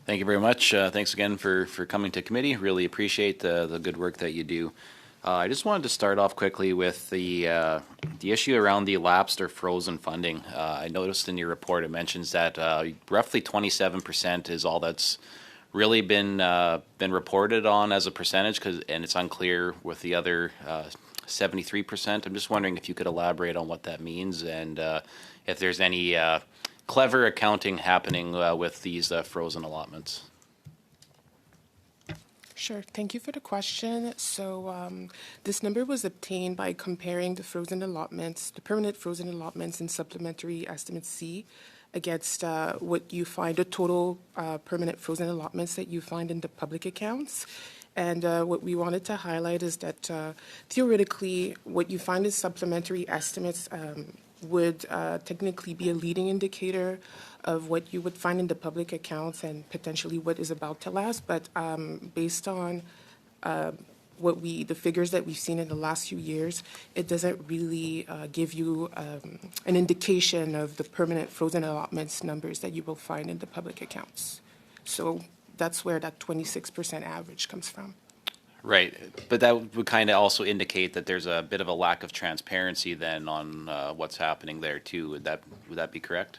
Thank you very much. Thanks again for coming to committee. Really appreciate the good work that you do. I just wanted to start off quickly with the issue around the elapsed or frozen funding. I noticed in your report it mentions that roughly 27% is all that's really been reported on as a percentage, and it's unclear with the other 73%. I'm just wondering if you could elaborate on what that means and if there's any clever accounting happening with these frozen allotments. Sure. Thank you for the question. So this number was obtained by comparing the frozen allotments, the permanent frozen allotments in Supplementary Estimate C against what you find, the total permanent frozen allotments that you find in the public accounts. And what we wanted to highlight is that theoretically, what you find in supplementary estimates would technically be a leading indicator of what you would find in the public accounts and potentially what is about to last. But based on the figures that we've seen in the last few years, it doesn't really give you an indication of the permanent frozen allotments numbers that you will find in the public accounts. So that's where that 26% average comes from. Right, but that would kind of also indicate that there's a bit of a lack of transparency then on what's happening there too. Would that be correct?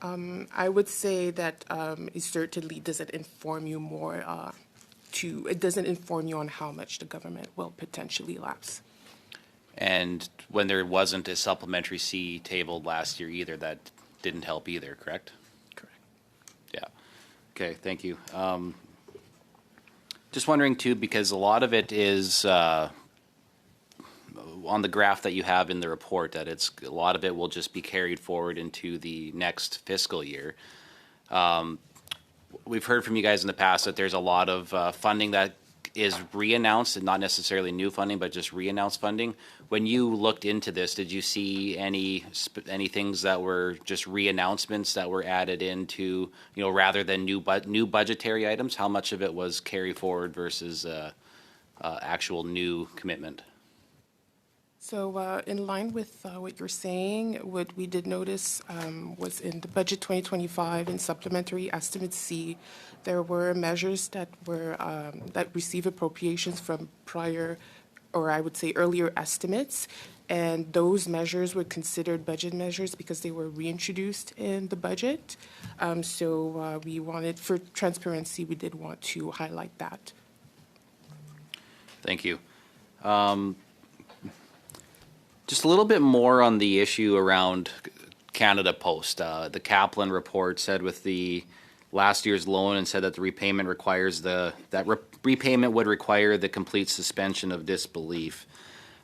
I would say that it certainly doesn't inform you more. It doesn't inform you on how much the government will potentially lapse. And when there wasn't a supplementary C tabled last year either, that didn't help either, correct? Correct. Yeah. Okay, thank you. Just wondering too, because a lot of it is on the graph that you have in the report, that a lot of it will just be carried forward into the next fiscal year. We've heard from you guys in the past that there's a lot of funding that is reannounced, and not necessarily new funding, but just reannounced funding. When you looked into this, did you see any things that were just reannouncements that were added into, rather than new budgetary items? How much of it was carry forward versus actual new commitment? So in line with what you're saying, what we did notice was in the budget 2025 in supplementary estimate C, there were measures that receive appropriations from prior, or I would say earlier estimates, and those measures were considered budget measures because they were reintroduced in the budget. So we wanted, for transparency, we did want to highlight that. Thank you. Just a little bit more on the issue around Canada Post. The Kaplan report said with the last year's loan, and said that the repayment repayment would require the complete suspension of disbelief.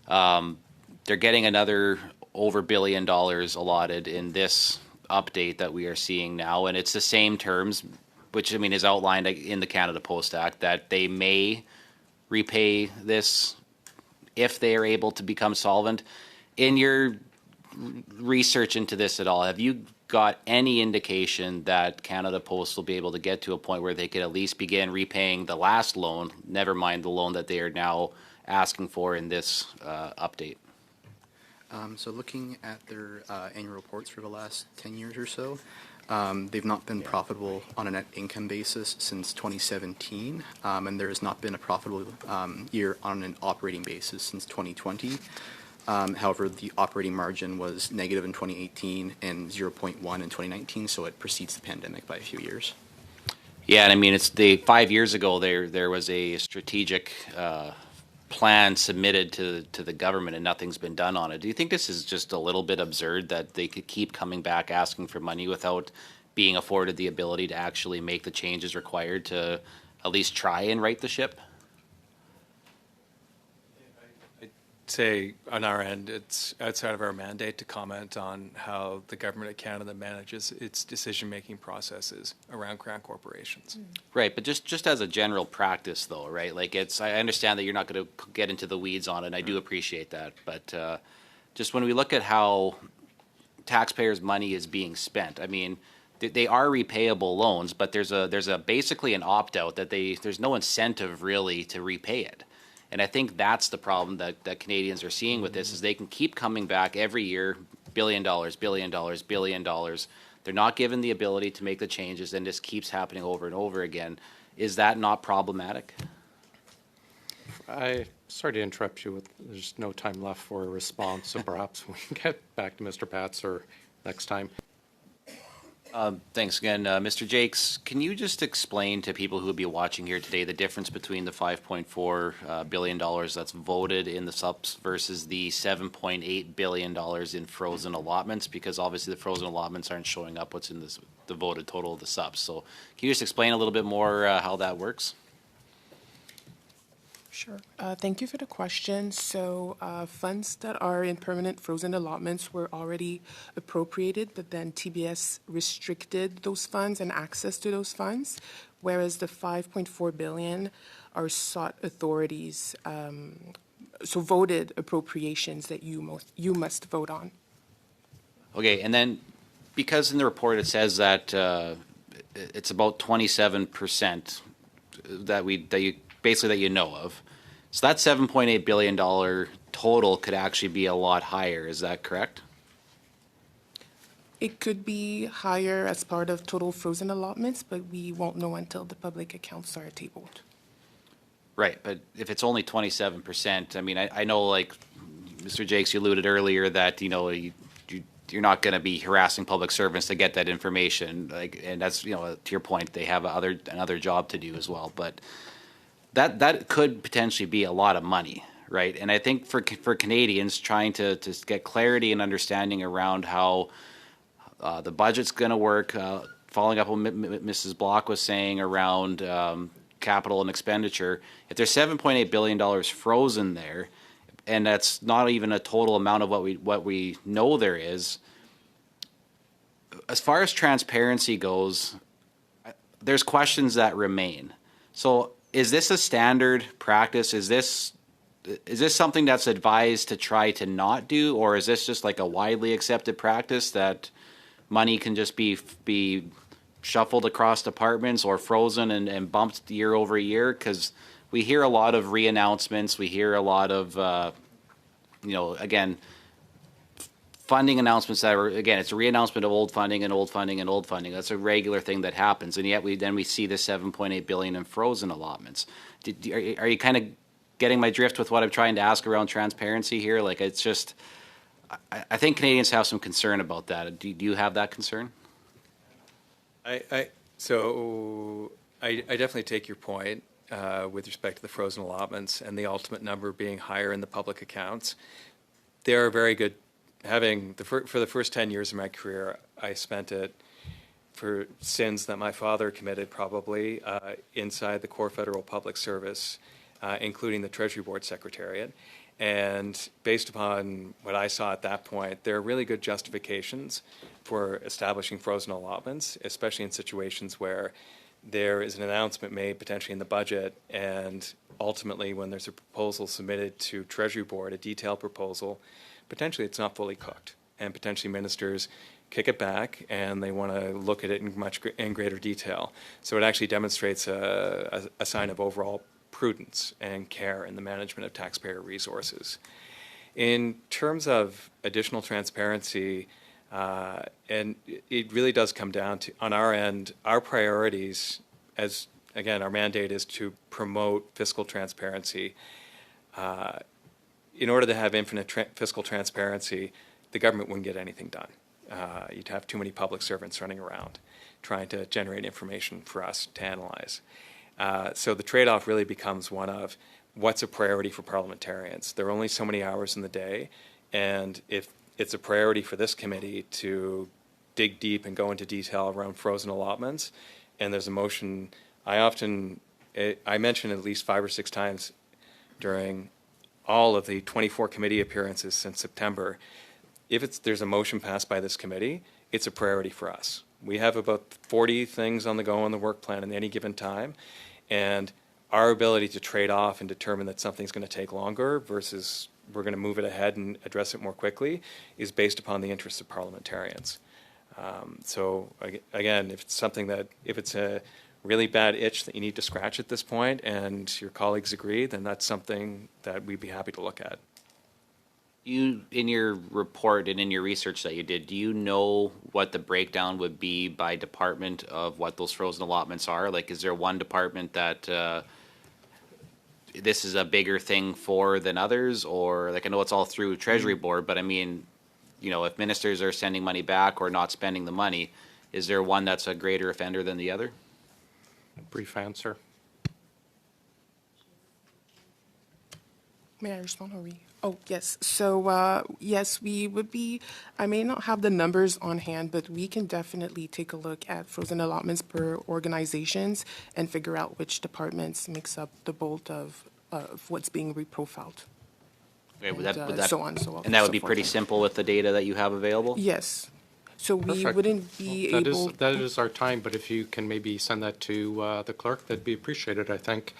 They're getting another over $1 billion allotted in this update that we are seeing now, and it's the same terms, which is outlined in the Canada Post Act, that they may repay this if they are able to become solvent. In your research into this at all, have you got any indication that Canada Post will be able to get to a point where they could at least begin repaying the last loan, never mind the loan that they are now asking for in this update? So looking at their annual reports for the last 10 years or so, they've not been profitable on a net income basis since 2017, and there has not been a profitable year on an operating basis since 2020. However, the operating margin was negative in 2018 and 0.1 in 2019, so it precedes the pandemic by a few years. Yeah, and it's 5 years ago there was a strategic plan submitted to the government, and nothing's been done on it. Do you think this is just a little bit absurd that they could keep coming back asking for money without being afforded the ability to actually make the changes required to at least try and right the ship? Say on our end, it's outside of our mandate to comment on how the Government of Canada manages its decision-making processes around grant corporations. Right, but just as a general practice, though, right? I understand that you're not going to get into the weeds on it, and I do appreciate that. But just when we look at how taxpayers' money is being spent, they are repayable loans, but there's basically an opt-out that there's no incentive really to repay it. And I think that's the problem that Canadians are seeing with this, is they can keep coming back every year, $1 billion, $1 billion, $1 billion. they're not given the ability to make the changes, and this keeps happening over and over again. Is that not problematic? Sorry to interrupt you. There's no time left for a response, so perhaps we can get back to Mr. Patzer next time. Thanks again. Mr. Jakes, can you just explain to people who will be watching here today the difference between the $5.4 billion that's voted in the subs versus the $7.8 billion in frozen allotments? Because obviously the frozen allotments aren't showing up what's in this, the voted total of the subs. So can you just explain a little bit more how that works? Sure. Thank you for the question. So funds that are in permanent frozen allotments were already appropriated, but then TBS restricted those funds and access to those funds, whereas the $5.4 billion are sought authorities, so voted appropriations that you must vote on. Okay, and then because in the report it says that it's about 27% that you know of. So that $7.8 billion total could actually be a lot higher. Is that correct? It could be higher as part of total frozen allotments, but we won't know until the public accounts are tabled. Right, but if it's only 27%, I mean, I know, like Mr. Jakes, you alluded earlier that you're not going to be harassing public servants to get that information, and that's to your point, they have another job to do as well, but. That could potentially be a lot of money, right? And I think for Canadians trying to get clarity and understanding around how the budget's going to work, following up on what Mrs. Block was saying around capital and expenditure, if there's $7.8 billion frozen there, and that's not even a total amount of what we know there is, as far as transparency goes, there's questions that remain. So. Is this a standard practice? Is this something that's advised to try to not do, or is this just like a widely accepted practice that money can just be shuffled across departments or frozen and bumped year over year? Because we hear a lot of reannouncements. We hear a lot of, again, funding announcements that are, again, it's a reannouncement of old funding and old funding and old funding. That's a regular thing that happens, and yet we see the $7.8 billion in frozen allotments. Are you kind of getting my drift with what I'm trying to ask around transparency here? Like, it's just, I think Canadians have some concern about that. Do you have that concern? I definitely take your point with respect to the frozen allotments and the ultimate number being higher in the public accounts. They are very good. For the first 10 years of my career, I spent it for sins that my father committed, probably inside the core federal public service, including the Treasury Board Secretariat. And based upon what I saw at that point, there are really good justifications for establishing frozen allotments, especially in situations where there is an announcement made potentially in the budget, and ultimately when there's a proposal submitted to Treasury Board, a detailed proposal, potentially it's not fully cooked, and potentially ministers kick it back and they want to look at it in greater detail. So it actually demonstrates a sign of overall prudence and care in the management of taxpayer resources. In terms of additional transparency, and it really does come down to, on our end, our priorities, as again, our mandate is to promote fiscal transparency. In order to have infinite fiscal transparency, the government wouldn't get anything done. You'd have too many public servants running around trying to generate information for us to analyze. So the trade-off really becomes one of what's a priority for parliamentarians. There are only so many hours in the day, and if it's a priority for this committee to dig deep and go into detail around frozen allotments, and there's a motion, I mention at least 5 or 6 times during all of the 24 committee appearances since September, if there's a motion passed by this committee, it's a priority for us. We have about 40 things on the go on the work plan at any given time, and our ability to trade off and determine that something's going to take longer versus we're going to move it ahead and address it more quickly is based upon the interests of parliamentarians. So again, if it's a really bad itch that you need to scratch at this point and your colleagues agree, then that's something that we'd be happy to look at. You, in your report and in your research that you did, do you know what the breakdown would be by department of what those frozen allotments are? Like, is there one department that this is a bigger thing for than others? Or, like, I know it's all through Treasury Board, but I mean, you know, if ministers are sending money back or not spending the money, is there one that's a greater offender than the other? Brief answer. May I respond, or we? Oh, yes. So, yes, we would be, I may not have the numbers on hand, but we can definitely take a look at frozen allotments per organizations and figure out which departments makes up the bulk of what's being reprofiled. Okay, would And, that, so on, so on, and that so would be forth. pretty simple with the data that you have available? Yes. So we Perfect. wouldn't be able. That is our time, but if you can maybe send that to the clerk, that'd be appreciated, I think.